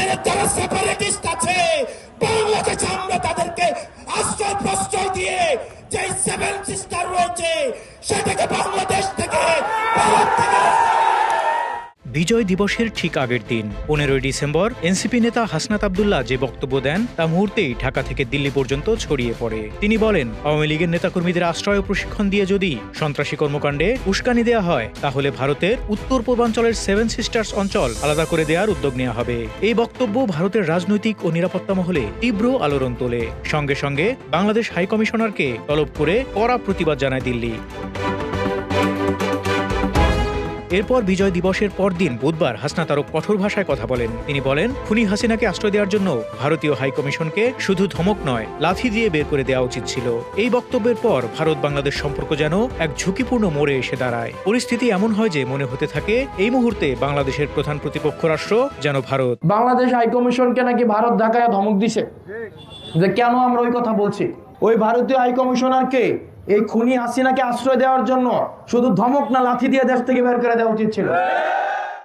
বাংলাদেশের যারা সেপারেটিস্ট আছে, বাংলাদেশে আমরা তাদেরকে আশ্রয় প্রশ্রয় দিয়ে যে সেভেন সিস্টার রয়েছে সেটাকে বাংলাদেশ থেকে, ভারত থেকে। বিজয় দিবসের ঠিক আগের দিন 15 ডিসেম্বর এনসিপি নেতা হাসনাত আব্দুল্লাহ যে বক্তব্য দেন তা মুহূর্তেই ঢাকা থেকে দিল্লি পর্যন্ত ছড়িয়ে পড়ে। তিনি বলেন, আওয়ামী লীগের নেতাকর্মীদের আশ্রয় ও প্রশিক্ষণ দিয়ে যদি সন্ত্রাসী কর্মকাণ্ডে উস্কানি দেওয়া হয় তাহলে ভারতের উত্তর পূর্বাঞ্চলের সেভেন সিস্টার্স অঞ্চল আলাদা করে দেওয়ার উদ্যোগ নেওয়া হবে। এই বক্তব্য ভারতের রাজনৈতিক ও নিরাপত্তা মহলে তীব্র আলোড়ন তোলে। সঙ্গে সঙ্গে বাংলাদেশ হাইকমিশনারকে তলব করে কড়া প্রতিবাদ জানায় দিল্লি। এরপর বিজয় দিবসের পরদিন বুধবার হাসনাত আরও কঠোর ভাষায় কথা বলেন। তিনি বলেন, খুনি হাসিনাকে আশ্রয় দেওয়ার জন্য ভারতীয় হাইকমিশনকে শুধু ধমক নয়, লাথি দিয়ে বের করে দেওয়া উচিত ছিল। এই বক্তব্যের পর ভারত বাংলাদেশ সম্পর্ক যেন এক ঝুঁকিপূর্ণ মোড়ে এসে দাঁড়ায়। পরিস্থিতি এমন হয় যে মনে হতে থাকে এই মুহূর্তে বাংলাদেশের প্রধান প্রতিপক্ষ রাষ্ট্র যেন ভারত। বাংলাদেশ হাইকমিশনকে নাকি ভারত ঢাকায় ধমক দিছে যে কেন আমরা ওই কথা বলছি। ওই ভারতীয় হাইকমিশনারকে এই খুনি হাসিনাকে আশ্রয় দেওয়ার জন্য শুধু ধমক না, লাথি দিয়ে দেশ থেকে বের করে দেওয়া উচিত ছিল।